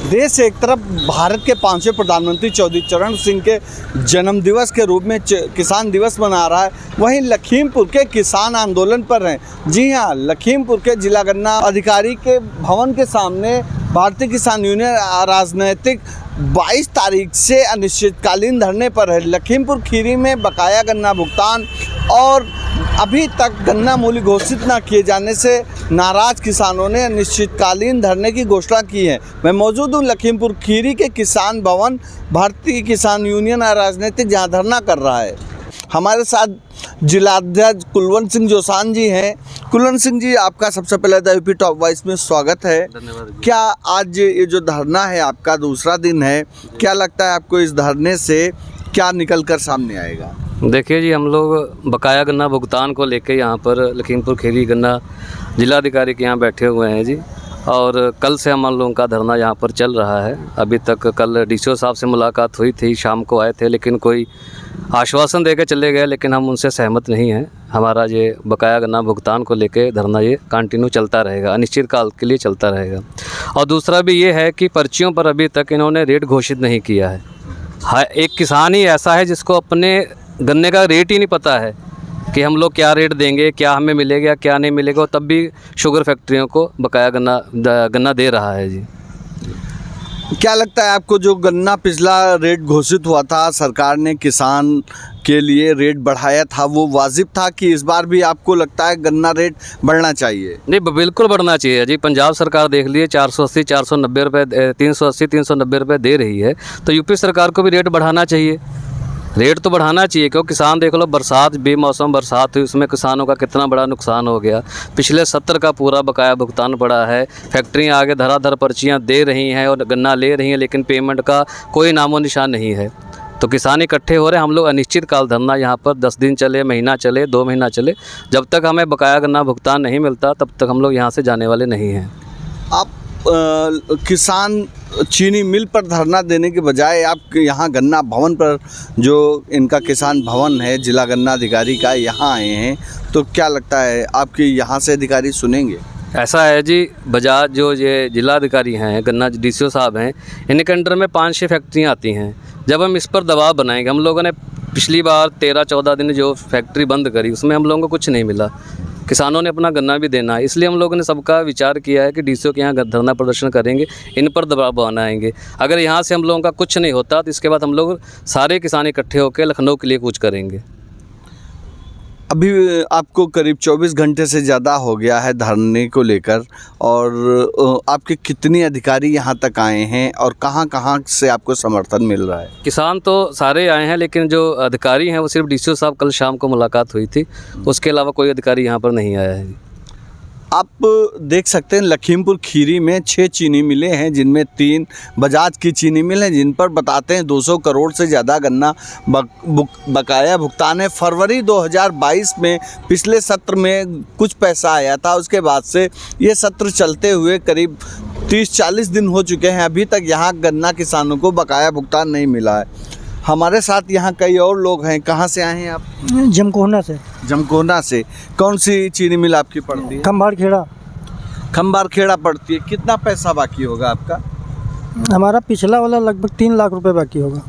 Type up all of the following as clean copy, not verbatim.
देश एक तरफ भारत के 5वें प्रधानमंत्री चौधरी चरण सिंह के जन्मदिवस के रूप में किसान दिवस मना रहा है, वहीं लखीमपुर के किसान आंदोलन पर हैं। जी हां, लखीमपुर के जिला गन्ना अधिकारी के भवन के सामने भारतीय किसान यूनियन राजनीतिक 22 तारीख से अनिश्चितकालीन धरने पर है। लखीमपुर खीरी में बकाया गन्ना भुगतान और अभी तक गन्ना मूल्य घोषित न किए जाने से नाराज किसानों ने अनिश्चितकालीन धरने की घोषणा की है। मैं मौजूद हूँ लखीमपुर खीरी के किसान भवन भारतीय किसान यूनियन राजनीतिक, जहाँ धरना कर रहा है। हमारे साथ जिलाध्यक्ष कुलवंत सिंह जोसान जी हैं। कुलवंत सिंह जी, आपका सबसे पहले यूपी टॉप 22 में स्वागत है। धन्यवाद। क्या आज ये जो धरना है आपका दूसरा दिन है, क्या लगता है आपको इस धरने से क्या निकल कर सामने आएगा? देखिए जी, हम लोग बकाया गन्ना भुगतान को लेके यहाँ पर लखीमपुर खीरी गन्ना जिलाधिकारी के यहाँ बैठे हुए हैं जी। और कल से हम लोगों का धरना यहाँ पर चल रहा है। अभी तक कल डीसीओ साहब से मुलाकात हुई थी, शाम को आए थे, लेकिन कोई आश्वासन देकर चले गए, लेकिन हम उनसे सहमत नहीं हैं। हमारा ये बकाया गन्ना भुगतान को लेके धरना ये कंटिन्यू चलता रहेगा, अनिश्चित काल के लिए चलता रहेगा। और दूसरा भी ये है कि पर्चियों पर अभी तक इन्होंने रेट घोषित नहीं किया है। हाँ, एक किसान ही ऐसा है जिसको अपने गन्ने का रेट ही नहीं पता है कि हम लोग क्या रेट देंगे, क्या हमें मिलेगा, क्या नहीं मिलेगा, तब भी शुगर फैक्ट्रियों को बकाया गन्ना दे रहा है जी। क्या लगता है आपको, जो गन्ना पिछला रेट घोषित हुआ था, सरकार ने किसान के लिए रेट बढ़ाया था, वो वाजिब था कि इस बार भी आपको लगता है गन्ना रेट बढ़ना चाहिए? नहीं, बिल्कुल बढ़ना चाहिए जी। पंजाब सरकार देख लिए 480 490 रुपये, 380 390 रुपये दे रही है, तो यूपी सरकार को भी रेट बढ़ाना चाहिए। रेट तो बढ़ाना चाहिए, क्योंकि किसान देख लो, बरसात बेमौसम बरसात हुई, उसमें किसानों का कितना बड़ा नुकसान हो गया। पिछले 70 का पूरा बकाया भुगतान पड़ा है। फैक्ट्रियाँ आगे धराधर पर्चियाँ दे रही हैं और गन्ना ले रही हैं, लेकिन पेमेंट का कोई नामो निशान नहीं है। तो किसान इकट्ठे हो रहे हैं। हम लोग अनिश्चित काल धरना यहाँ पर 10 दिन चले, महीना चले, 2 महीना चले, जब तक हमें बकाया गन्ना भुगतान नहीं मिलता तब तक हम लोग यहाँ से जाने वाले नहीं हैं। आप किसान चीनी मिल पर धरना देने के बजाय आप यहाँ गन्ना भवन पर, जो इनका किसान भवन है जिला गन्ना अधिकारी का, यहाँ आए हैं, तो क्या लगता है आपके यहाँ से अधिकारी सुनेंगे? ऐसा है जी, बजाज जो ये जिला अधिकारी हैं, गन्ना डीसीओ साहब हैं, इनके अंडर में 5-6 फैक्ट्रियाँ आती हैं। जब हम इस पर दबाव बनाएंगे, हम लोगों ने पिछली बार 13-14 दिन जो फैक्ट्री बंद करी, उसमें हम लोगों को कुछ नहीं मिला। किसानों ने अपना गन्ना भी देना है, इसलिए हम लोगों ने सबका विचार किया है कि डीसीओ के यहाँ धरना प्रदर्शन करेंगे, इन पर दबाव बनाएंगे। अगर यहाँ से हम लोगों का कुछ नहीं होता तो इसके बाद हम लोग सारे किसान इकट्ठे होकर लखनऊ के लिए कूच करेंगे। अभी आपको करीब 24 घंटे से ज़्यादा हो गया है धरने को लेकर, और आपके कितने अधिकारी यहाँ तक आए हैं और कहाँ से आपको समर्थन मिल रहा है? किसान तो सारे आए हैं, लेकिन जो अधिकारी हैं वो सिर्फ डीसीओ साहब, कल शाम को मुलाकात हुई थी, उसके अलावा कोई अधिकारी यहाँ पर नहीं आया है। आप देख सकते हैं लखीमपुर खीरी में 6 चीनी मिलें हैं, जिनमें 3 बजाज की चीनी मिल हैं, जिन पर बताते हैं 200 करोड़ से ज़्यादा गन्ना बकाया भुगतान है। फरवरी 2022 में पिछले सत्र में कुछ पैसा आया था, उसके बाद से ये सत्र चलते हुए करीब 30-40 दिन हो चुके हैं, अभी तक यहाँ गन्ना किसानों को बकाया भुगतान नहीं मिला है। हमारे साथ यहाँ कई और लोग हैं। कहाँ से आए हैं आप? जमकोना से। जमकोना से। कौन सी चीनी मिल आपकी पड़ती है? खम्बारखेड़ा। खम्बारखेड़ा पड़ती है। कितना पैसा बाकी होगा आपका? हमारा पिछला वाला लगभग 3 लाख रुपए बाकी होगा।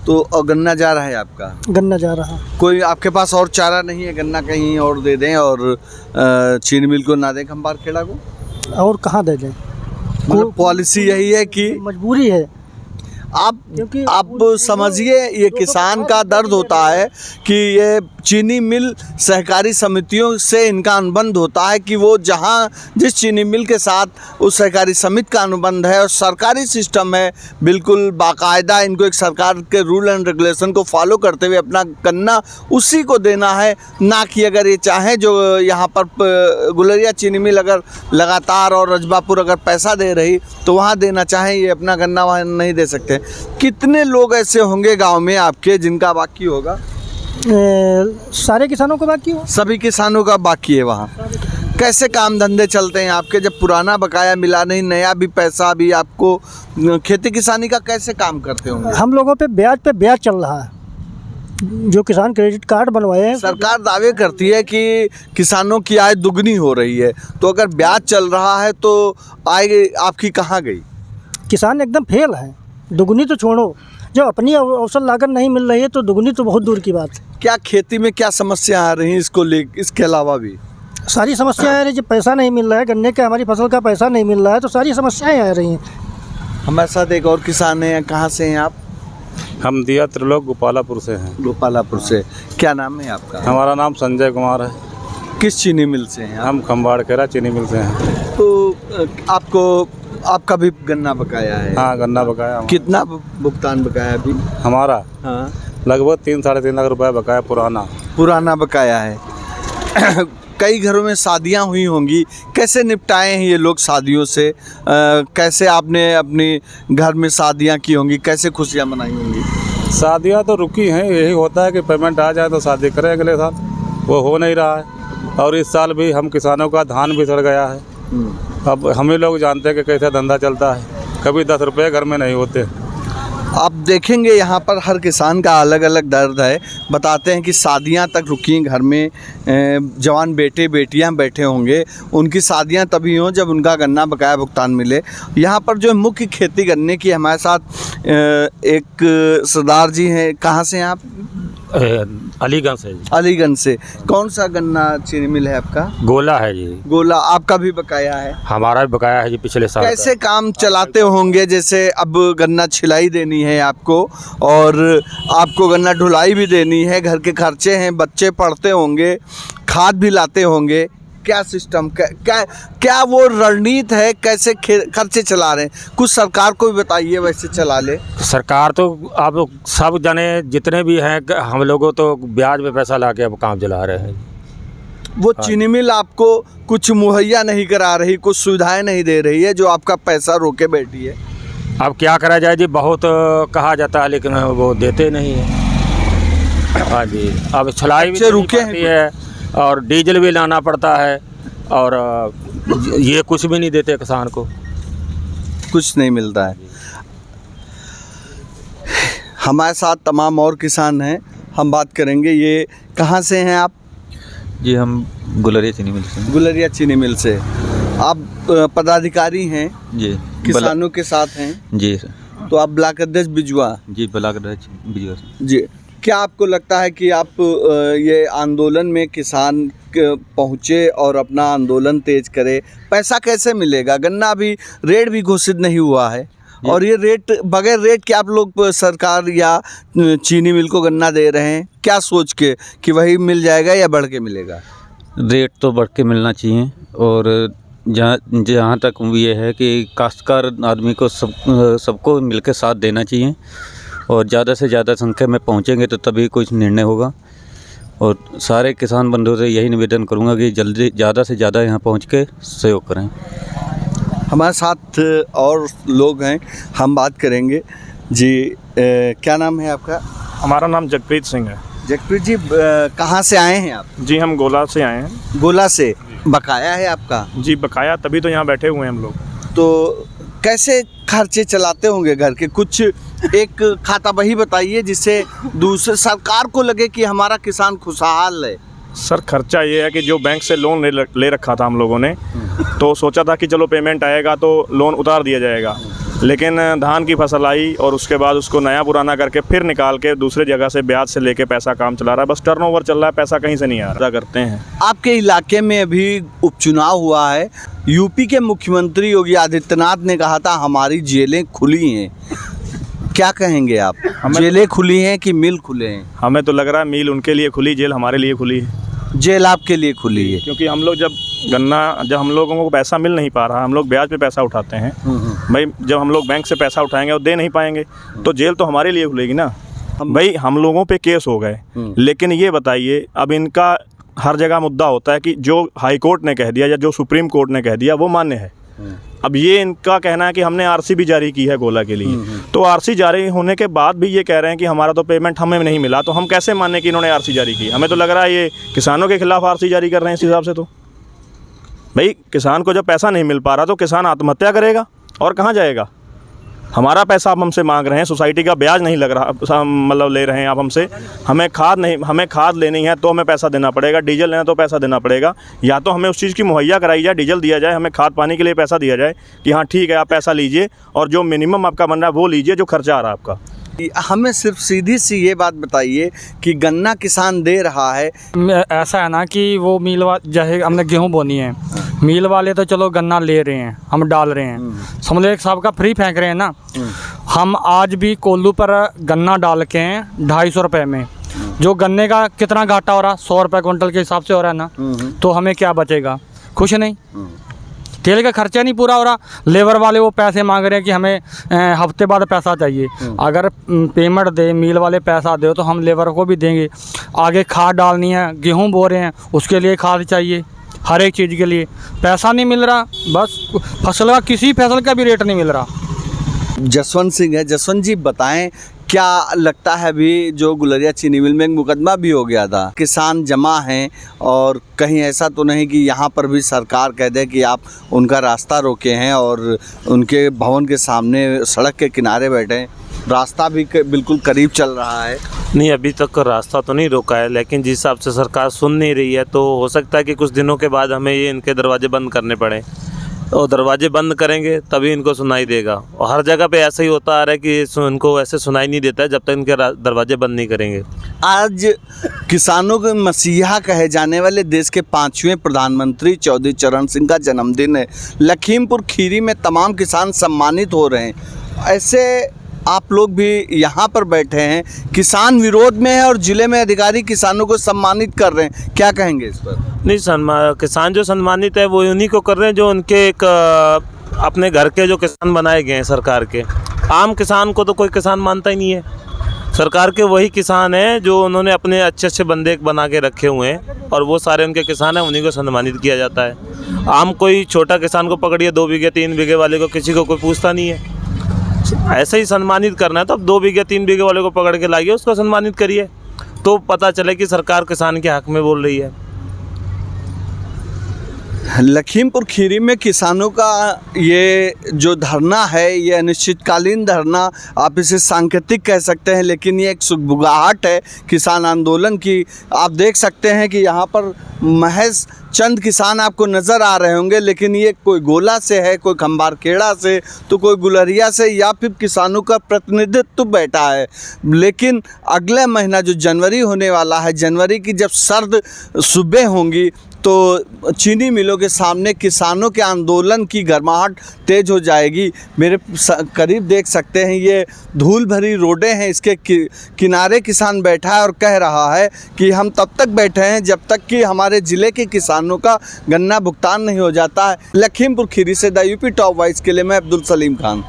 तो गन्ना जा रहा है आपका? गन्ना जा रहा। कोई आपके पास और चारा नहीं है, गन्ना कहीं और दे दें और चीनी मिल को ना दें खम्बारखेड़ा को? और कहाँ दे दें? मतलब पॉलिसी यही है कि मजबूरी है। आप समझिए, ये किसान का दर्द होता है कि ये चीनी मिल सहकारी समितियों से इनका अनुबंध होता है कि वो जहाँ जिस चीनी मिल के साथ उस सहकारी समिति का अनुबंध है और सरकारी सिस्टम है, बिल्कुल बाकायदा इनको एक सरकार के रूल एंड रेगुलेशन को फॉलो करते हुए अपना गन्ना उसी को देना है, ना कि अगर ये चाहें जो यहाँ पर गुलरिया चीनी मिल अगर लगातार और रजबापुर अगर पैसा दे रही तो वहाँ देना चाहें, ये अपना गन्ना वहाँ नहीं दे सकते। कितने लोग ऐसे होंगे गांव में आपके जिनका बाकी होगा? सारे किसानों को बाकी हो। सभी किसानों का बाकी है वहाँ। कैसे काम धंधे चलते हैं आपके, जब पुराना बकाया मिला नहीं, नया भी पैसा भी आपको, खेती किसानी का कैसे काम करते होंगे? हम लोगों पे ब्याज चल रहा है। जो किसान क्रेडिट कार्ड बनवाए हैं, सरकार दावे करती है कि किसानों की आय दुगनी हो रही है, तो अगर ब्याज चल रहा है तो आय आपकी कहाँ गई? किसान एकदम फेल है। दुगनी तो छोड़ो, जब अपनी अवसर लागत नहीं मिल रही है तो दुगनी तो बहुत दूर की बात है। क्या खेती में क्या समस्या आ रही है इसके अलावा भी? सारी समस्याएं आ रही, जब पैसा नहीं मिल रहा है, गन्ने के हमारी फसल का पैसा नहीं मिल रहा है, तो सारी समस्याएं आ रही हैं। हमारे साथ एक और किसान हैं। कहाँ से हैं आप? हम दिया त्रिलोक गोपालापुर से हैं। गोपालापुर से। क्या नाम है आपका? हमारा नाम संजय कुमार है। किस चीनी मिल से हैं आप? हम खम्बाड़ केरा चीनी मिल से हैं। तो आपका भी गन्ना बकाया है? हाँ, गन्ना बकाया हमारा। कितना भुगतान बकाया अभी? हमारा हाँ, लगभग 3-3.5 लाख रुपए बकाया पुराना बकाया है। कई घरों में शादियां हुई होंगी, कैसे निपटाए हैं ये लोग शादियों से? कैसे आपने अपने घर में शादियां की होंगी, कैसे खुशियां मनाई होंगी? शादियाँ तो रुकी हैं, यही होता है कि पेमेंट आ जाए तो शादी करें अगले साल। वो हो नहीं रहा है और इस साल भी हम किसानों का धान भी सड़ गया है। अब हम ही लोग जानते हैं कि कैसे धंधा चलता है, कभी 10 रुपये घर में नहीं होते। आप देखेंगे यहाँ पर हर किसान का अलग अलग दर्द है। बताते हैं कि शादियाँ तक रुकी, घर में जवान बेटे बेटियाँ बैठे होंगे, उनकी शादियाँ तभी हों जब उनका गन्ना बकाया भुगतान मिले। यहाँ पर जो मुख्य खेती गन्ने की, हमारे साथ एक सरदार जी हैं। कहाँ से हैं आप? अलीगंज से जी। अलीगंज से। कौन सा गन्ना चीनी मिल है आपका? गोला है जी। गोला। आपका भी बकाया है? हमारा भी बकाया है जी पिछले साल। कैसे काम चलाते होंगे? जैसे अब गन्ना छिलाई देनी है आपको और आपको गन्ना ढुलाई भी देनी है, घर के खर्चे हैं, बच्चे पढ़ते होंगे, खाद भी लाते होंगे। क्या सिस्टम, क्या वो रणनीति है, कैसे खर्चे चला रहे हैं? कुछ सरकार को भी बताइए, वैसे चला ले। सरकार तो अब सब जने जितने भी हैं, हम लोगों तो ब्याज पे पैसा ला के अब काम चला रहे हैं। वो चीनी मिल आपको कुछ मुहैया नहीं करा रही, कुछ सुविधाएं नहीं दे रही है, जो आपका पैसा रोके बैठी है। अब क्या करा जाए जी, बहुत कहा जाता है लेकिन वो देते नहीं है। हाँ जी, अब छलाई भी रुके है और डीजल भी लाना पड़ता है और ये कुछ भी नहीं देते किसान को, कुछ नहीं मिलता है। हमारे साथ तमाम और किसान हैं, हम बात करेंगे। ये कहाँ से हैं आप? जी, हम गुलरिया चीनी मिल से। गुलरिया चीनी मिल से। आप पदाधिकारी हैं जी, किसानों के साथ हैं जी। तो आप ब्लॉक अध्यक्ष बिजुआ जी, ब्लॉक अध्यक्ष बिजुआ से। जी। क्या आपको लगता है कि आप ये आंदोलन में किसान पहुँचे और अपना आंदोलन तेज करे? पैसा कैसे मिलेगा? गन्ना अभी रेट भी घोषित नहीं हुआ है और ये रेट, बगैर रेट के आप लोग सरकार या चीनी मिल को गन्ना दे रहे हैं, क्या सोच के कि वही मिल जाएगा या बढ़ के मिलेगा? रेट तो बढ़ के मिलना चाहिए और जहाँ तक ये है कि काश्तकार आदमी को सबको मिलकर साथ देना चाहिए और ज़्यादा से ज़्यादा संख्या में पहुँचेंगे तो तभी कुछ निर्णय होगा। और सारे किसान बंधुओं से यही निवेदन करूँगा कि जल्दी ज़्यादा से ज़्यादा यहाँ पहुँच के सहयोग करें। हमारे साथ और लोग हैं, हम बात करेंगे। जी, क्या नाम है आपका? हमारा नाम जगप्रीत सिंह है। जगप्रीत जी, कहाँ से आए हैं आप? जी, हम गोला से आए हैं। गोला से। बकाया है आपका? जी, बकाया, तभी तो यहाँ बैठे हुए हैं हम लोग। तो कैसे खर्चे चलाते होंगे घर के? कुछ एक खाता बही बताइए जिससे दूसरे सरकार को लगे कि हमारा किसान खुशहाल है। सर, खर्चा ये है कि जो बैंक से लोन ले रखा था हम लोगों ने, तो सोचा था कि चलो पेमेंट आएगा तो लोन उतार दिया जाएगा, लेकिन धान की फसल आई और उसके बाद उसको नया पुराना करके फिर निकाल के दूसरे जगह से ब्याज से लेके पैसा काम चला रहा है। बस टर्नओवर चल रहा है, पैसा कहीं से नहीं आ रहा। करते हैं। आपके इलाके में अभी उपचुनाव हुआ है, यूपी के मुख्यमंत्री योगी आदित्यनाथ ने कहा था हमारी जेलें खुली हैं, क्या कहेंगे आप? जेलें खुली हैं कि मिल खुले हैं? हमें तो लग रहा है मिल उनके लिए खुली, जेल हमारे लिए खुली है। जेल आपके लिए खुली है? क्योंकि हम लोग जब हम लोगों को पैसा मिल नहीं पा रहा, हम लोग ब्याज पे पैसा उठाते हैं भाई, जब हम लोग बैंक से पैसा उठाएंगे और दे नहीं पाएंगे तो जेल तो हमारे लिए खुलेगी ना भाई। हम लोगों पे केस हो गए, लेकिन ये बताइए, अब इनका हर जगह मुद्दा होता है कि जो हाई कोर्ट ने कह दिया या जो सुप्रीम कोर्ट ने कह दिया वो मान्य है। अब ये इनका कहना है कि हमने आरसी भी जारी की है गोला के लिए, तो आरसी जारी होने के बाद भी ये कह रहे हैं कि हमारा तो पेमेंट हमें नहीं मिला, तो हम कैसे माने कि इन्होंने आरसी जारी की? हमें तो लग रहा है ये किसानों के खिलाफ आरसी जारी कर रहे हैं इस हिसाब से। तो भाई, किसान को जब पैसा नहीं मिल पा रहा तो किसान आत्महत्या करेगा और कहाँ जाएगा? हमारा पैसा आप हमसे मांग रहे हैं, सोसाइटी का ब्याज नहीं लग रहा, मतलब ले रहे हैं आप हमसे। हमें खाद लेनी है तो हमें पैसा देना पड़ेगा, डीजल लेना तो पैसा देना पड़ेगा। या तो हमें उस चीज़ की मुहैया कराई जाए, डीजल दिया जाए, हमें खाद पानी के लिए पैसा दिया जाए कि हाँ ठीक है आप पैसा लीजिए और जो मिनिमम आपका बन रहा है वो लीजिए, जो खर्चा आ रहा है आपका। हमें सिर्फ सीधी सी ये बात बताइए कि गन्ना किसान दे रहा है, ऐसा है ना कि वो मिल जैसे हमने गेहूं बोनी है, मिल वाले तो चलो गन्ना ले रहे हैं, हम डाल रहे हैं, समझ लो एक साहब का फ्री फेंक रहे हैं ना। हम आज भी कोल्लू पर गन्ना डाल के हैं 250 रुपये में, जो गन्ने का कितना घाटा हो रहा, 100 रुपये क्विंटल के हिसाब से हो रहा है ना, तो हमें क्या बचेगा? कुछ नहीं। तेल का खर्चा नहीं पूरा हो रहा, लेबर वाले वो पैसे मांग रहे हैं कि हमें हफ्ते बाद पैसा चाहिए। अगर पेमेंट दे, मिल वाले पैसा दे तो हम लेबर को भी देंगे। आगे खाद डालनी है, गेहूं बो रहे हैं, उसके लिए खाद चाहिए, हर एक चीज़ के लिए पैसा नहीं मिल रहा। बस फसल का, किसी फसल का भी रेट नहीं मिल रहा। जसवंत सिंह है। जसवंत जी बताएं, क्या लगता है अभी जो गुलरिया चीनी मिल में एक मुकदमा भी हो गया था, किसान जमा हैं और कहीं ऐसा तो नहीं कि यहाँ पर भी सरकार कह दे कि आप उनका रास्ता रोके हैं और उनके भवन के सामने सड़क के किनारे बैठे हैं, रास्ता भी बिल्कुल करीब चल रहा है? नहीं, अभी तक रास्ता तो नहीं रोका है, लेकिन जिस हिसाब से सरकार सुन नहीं रही है तो हो सकता है कि कुछ दिनों के बाद हमें ये इनके दरवाजे बंद करने पड़े। और दरवाजे बंद करेंगे तभी इनको सुनाई देगा। और हर जगह पे ऐसा ही होता आ रहा है कि इनको ऐसे सुनाई नहीं देता है जब तक इनके दरवाजे बंद नहीं करेंगे। आज किसानों के मसीहा कहे जाने वाले देश के 5वें प्रधानमंत्री चौधरी चरण सिंह का जन्मदिन है। लखीमपुर खीरी में तमाम किसान सम्मानित हो रहे हैं। ऐसे आप लोग भी यहाँ पर बैठे हैं, किसान विरोध में है और ज़िले में अधिकारी किसानों को सम्मानित कर रहे हैं, क्या कहेंगे इस पर? नहीं, किसान जो सम्मानित है वो उन्हीं को कर रहे हैं जो उनके एक अपने घर के जो किसान बनाए गए हैं सरकार के। आम किसान को तो कोई किसान मानता ही नहीं है। सरकार के वही किसान हैं जो उन्होंने अपने अच्छे अच्छे बंदे बना के रखे हुए हैं और वो सारे उनके किसान हैं, उन्हीं को सम्मानित किया जाता है। आम कोई छोटा किसान को पकड़िए, 2 बीघे 3 बीघे वाले को किसी को कोई पूछता नहीं है। ऐसे ही सम्मानित करना है तो अब 2 बीघे 3 बीघे वाले को पकड़ के लाइए, उसको सम्मानित करिए तो पता चले कि सरकार किसान के हक में बोल रही है। लखीमपुर खीरी में किसानों का ये जो धरना है, ये अनिश्चितकालीन धरना, आप इसे सांकेतिक कह सकते हैं, लेकिन ये एक सुगबुगाहट है किसान आंदोलन की। आप देख सकते हैं कि यहाँ पर महज चंद किसान आपको नज़र आ रहे होंगे, लेकिन ये कोई गोला से है, कोई खंबारखेड़ा से, तो कोई गुलरिया से, या फिर किसानों का प्रतिनिधित्व बैठा है। लेकिन अगले महीना जो जनवरी होने वाला है, जनवरी की जब सर्द सुबह होंगी तो चीनी मिलों के सामने किसानों के आंदोलन की गर्माहट तेज़ हो जाएगी। मेरे करीब देख सकते हैं ये धूल भरी रोडें हैं, इसके किनारे किसान बैठा है और कह रहा है कि हम तब तक बैठे हैं जब तक कि हमारे ज़िले के किसानों का गन्ना भुगतान नहीं हो जाता है। लखीमपुर खीरी से द यूपी टॉप वॉइस के लिए मैं अब्दुल सलीम खान।